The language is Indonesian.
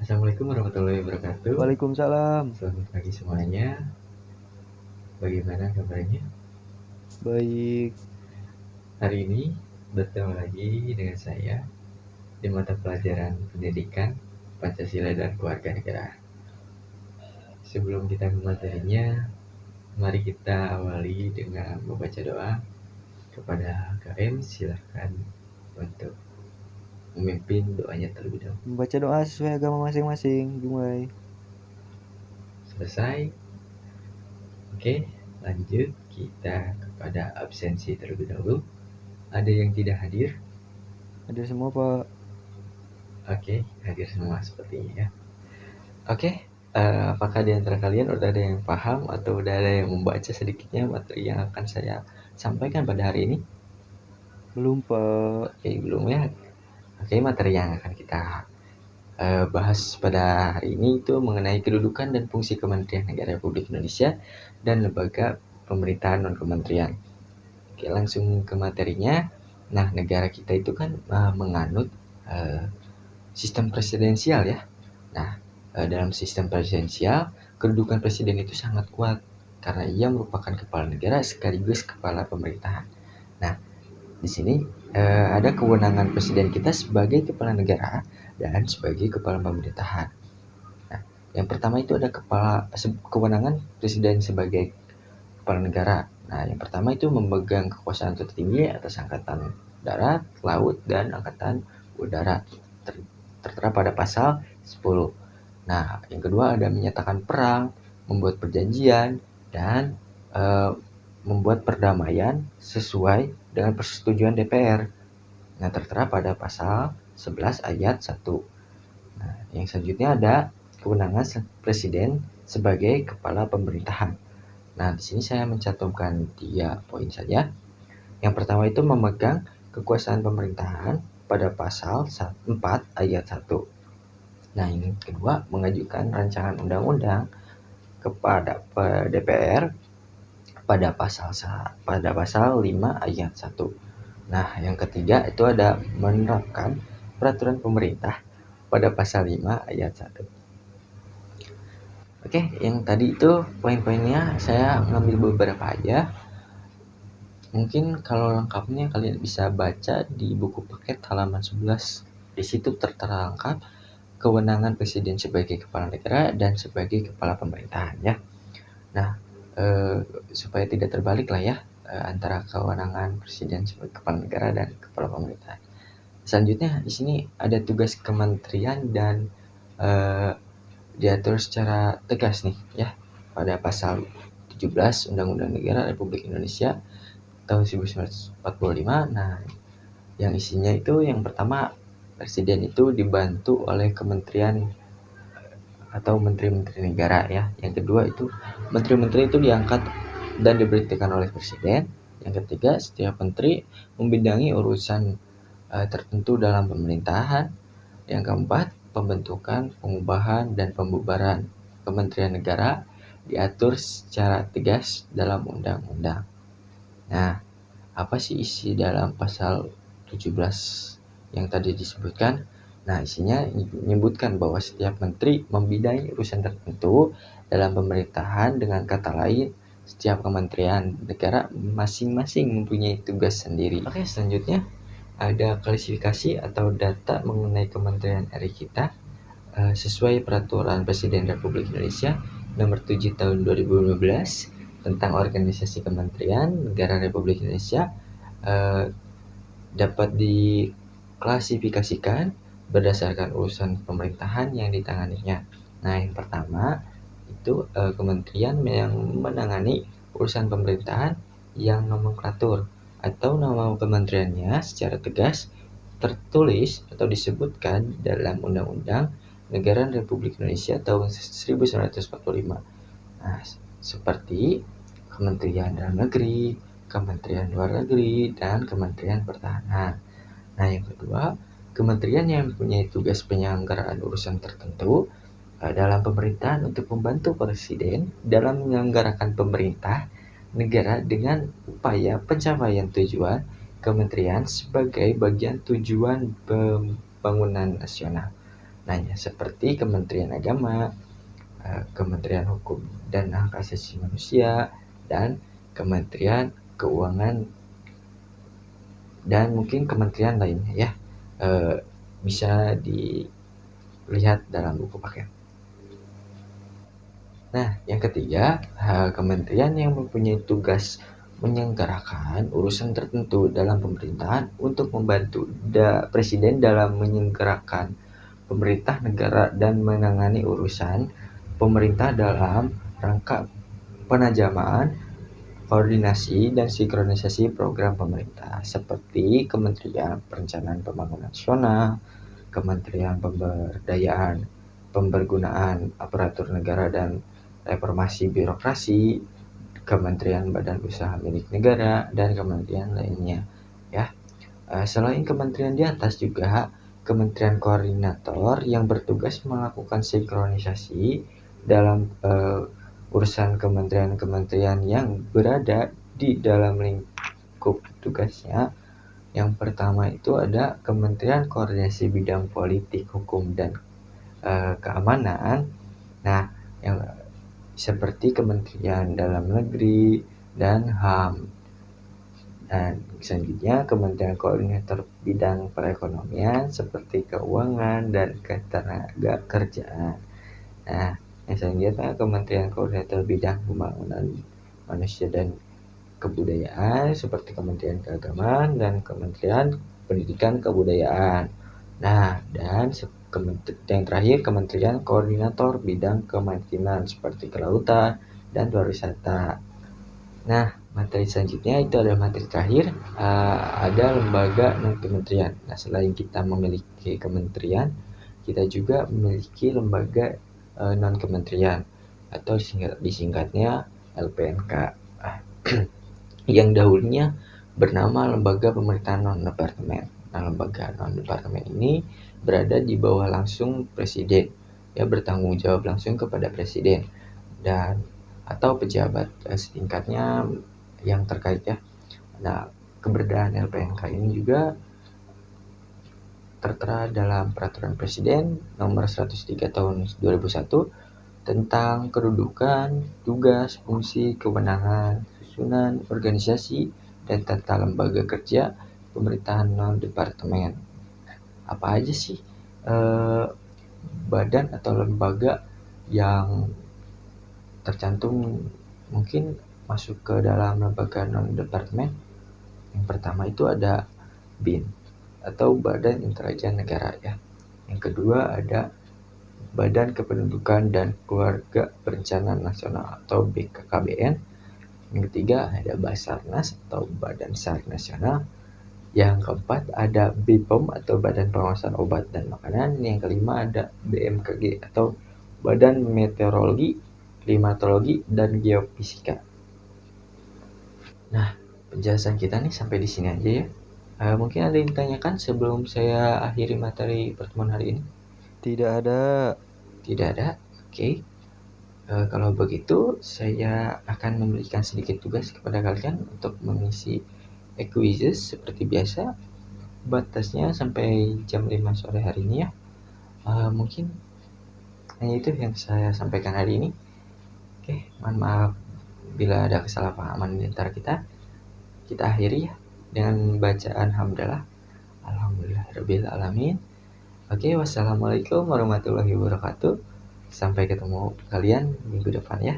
Assalamualaikum warahmatullahi wabarakatuh. Waalaikumsalam. Selamat pagi semuanya. Bagaimana kabarnya? Baik. Hari ini bertemu lagi dengan saya di mata pelajaran pendidikan Pancasila dan Keluarga Negara. Sebelum kita ke materinya, mari kita awali dengan membaca doa kepada KM. Silahkan untuk memimpin doanya terlebih dahulu. Membaca doa sesuai agama masing-masing. Dimulai. Selesai. Oke, lanjut kita kepada absensi terlebih dahulu. Ada yang tidak hadir? Hadir semua, Pak. Oke, hadir semua sepertinya ya. Oke, apakah di antara kalian udah ada yang paham atau udah ada yang membaca sedikitnya materi yang akan saya sampaikan pada hari ini? Belum, Pak. Oke, belum ya. Oke, materi yang akan kita bahas pada hari ini itu mengenai kedudukan dan fungsi Kementerian Negara Republik Indonesia dan lembaga pemerintahan non-kementerian. Oke, langsung ke materinya. Nah, negara kita itu kan menganut sistem presidensial ya. Nah, dalam sistem presidensial, kedudukan presiden itu sangat kuat karena ia merupakan kepala negara sekaligus kepala pemerintahan. Nah, di sini ada kewenangan presiden kita sebagai kepala negara dan sebagai kepala pemerintahan. Nah, yang pertama itu ada kewenangan presiden sebagai kepala negara. Nah, yang pertama itu memegang kekuasaan tertinggi atas angkatan darat, laut, dan angkatan udara. Tertera pada pasal 10. Nah, yang kedua ada menyatakan perang, membuat perjanjian, dan membuat perdamaian sesuai dengan persetujuan DPR. Nah, tertera pada pasal 11 ayat 1. Nah, yang selanjutnya ada kewenangan presiden sebagai kepala pemerintahan. Nah, di sini saya mencantumkan 3 poin saja. Yang pertama itu memegang kekuasaan pemerintahan pada pasal 4 ayat 1. Nah, yang kedua mengajukan rancangan undang-undang kepada DPR pada pasal 5 ayat 1. Nah, yang ketiga itu ada menerapkan peraturan pemerintah pada pasal 5 ayat 1. Oke, yang tadi itu poin-poinnya saya ngambil beberapa aja. Mungkin kalau lengkapnya kalian bisa baca di buku paket halaman 11. Di situ tertera lengkap kewenangan presiden sebagai kepala negara dan sebagai kepala pemerintahan ya. Nah, supaya tidak terbalik lah ya antara kewenangan presiden sebagai kepala negara dan kepala pemerintahan. Selanjutnya di sini ada tugas kementerian dan diatur secara tegas nih ya pada pasal 17 Undang-Undang Negara Republik Indonesia tahun 1945. Nah, yang isinya itu yang pertama, presiden itu dibantu oleh kementerian atau menteri-menteri negara ya. Yang kedua itu menteri-menteri itu diangkat dan diberhentikan oleh presiden. Yang ketiga, setiap menteri membidangi urusan tertentu dalam pemerintahan. Yang keempat, pembentukan, pengubahan, dan pembubaran kementerian negara diatur secara tegas dalam undang-undang. Nah, apa sih isi dalam pasal 17 yang tadi disebutkan? Nah, isinya menyebutkan bahwa setiap menteri membidangi urusan tertentu dalam pemerintahan. Dengan kata lain, setiap kementerian negara masing-masing mempunyai tugas sendiri. Oke, selanjutnya ada klasifikasi atau data mengenai kementerian RI kita sesuai peraturan Presiden Republik Indonesia nomor 7 tahun 2015 tentang organisasi kementerian negara Republik Indonesia dapat diklasifikasikan berdasarkan urusan pemerintahan yang ditanganinya. Nah, yang pertama itu kementerian yang menangani urusan pemerintahan yang nomenklatur atau nama kementeriannya secara tegas tertulis atau disebutkan dalam Undang-Undang Negara Republik Indonesia tahun 1945. Nah, seperti Kementerian Dalam Negeri, Kementerian Luar Negeri, dan Kementerian Pertahanan. Nah, yang kedua, kementerian yang mempunyai tugas penyelenggaraan urusan tertentu dalam pemerintahan untuk membantu presiden dalam menyelenggarakan pemerintah negara dengan upaya pencapaian tujuan kementerian sebagai bagian tujuan pembangunan nasional. Nanya seperti Kementerian Agama, Kementerian Hukum dan Hak Asasi Manusia, dan Kementerian Keuangan, dan mungkin kementerian lainnya ya. Bisa dilihat dalam buku paket. Nah, yang ketiga, kementerian yang mempunyai tugas menyelenggarakan urusan tertentu dalam pemerintahan untuk membantu presiden dalam menyelenggarakan pemerintah negara dan menangani urusan pemerintah dalam rangka penajaman, koordinasi, dan sinkronisasi program pemerintah seperti Kementerian Perencanaan Pembangunan Nasional, Kementerian Pemberdayaan Pembergunaan Aparatur Negara dan Reformasi Birokrasi, Kementerian Badan Usaha Milik Negara, dan kementerian lainnya ya. Selain kementerian di atas juga kementerian koordinator yang bertugas melakukan sinkronisasi dalam urusan kementerian-kementerian yang berada di dalam lingkup tugasnya. Yang pertama itu ada Kementerian Koordinasi Bidang Politik, Hukum, dan Keamanan. Nah, yang seperti Kementerian Dalam Negeri dan HAM. Dan selanjutnya Kementerian Koordinator Bidang Perekonomian seperti Keuangan dan Ketenagakerjaan. Nah, yang selanjutnya Kementerian Koordinator Bidang Pembangunan Manusia dan Kebudayaan seperti Kementerian Keagamaan dan Kementerian Pendidikan Kebudayaan. Nah, dan yang terakhir Kementerian Koordinator Bidang Kemaritiman seperti Kelautan dan Pariwisata. Nah, materi selanjutnya itu adalah materi terakhir, ada lembaga non kementerian. Nah, selain kita memiliki kementerian, kita juga memiliki lembaga non kementerian atau disingkatnya LPNK. Yang dahulunya bernama Lembaga Pemerintahan Non-Departemen. Nah, lembaga non-departemen ini berada di bawah langsung presiden, ya, bertanggung jawab langsung kepada presiden dan atau pejabat setingkatnya yang terkait ya. Nah, keberadaan LPNK ini juga tertera dalam Peraturan Presiden Nomor 103 Tahun 2001 tentang kedudukan, tugas, fungsi, kewenangan, susunan, organisasi, dan tata lembaga kerja pemerintahan non-departemen. Apa aja sih badan atau lembaga yang tercantum mungkin masuk ke dalam lembaga non-departemen? Yang pertama itu ada BIN atau Badan Intelijen Negara ya. Yang kedua ada Badan Kependudukan dan Keluarga Berencana Nasional atau BKKBN. Yang ketiga ada Basarnas atau Badan SAR Nasional. Yang keempat ada BPOM atau Badan Pengawasan Obat dan Makanan. Yang kelima ada BMKG atau Badan Meteorologi, Klimatologi, dan Geofisika. Nah, penjelasan kita nih sampai di sini aja ya. Mungkin ada yang ditanyakan sebelum saya akhiri materi pertemuan hari ini? Tidak ada. Tidak ada? Oke. Kalau begitu, saya akan memberikan sedikit tugas kepada kalian untuk mengisi quizzes seperti biasa. Batasnya sampai jam 5 sore hari ini ya. Mungkin hanya itu yang saya sampaikan hari ini. Oke, mohon maaf bila ada kesalahpahaman di antara kita. Kita akhiri ya dengan bacaan hamdalah. Alhamdulillahirabbil alamin. Oke, wassalamualaikum warahmatullahi wabarakatuh. Sampai ketemu kalian minggu depan ya.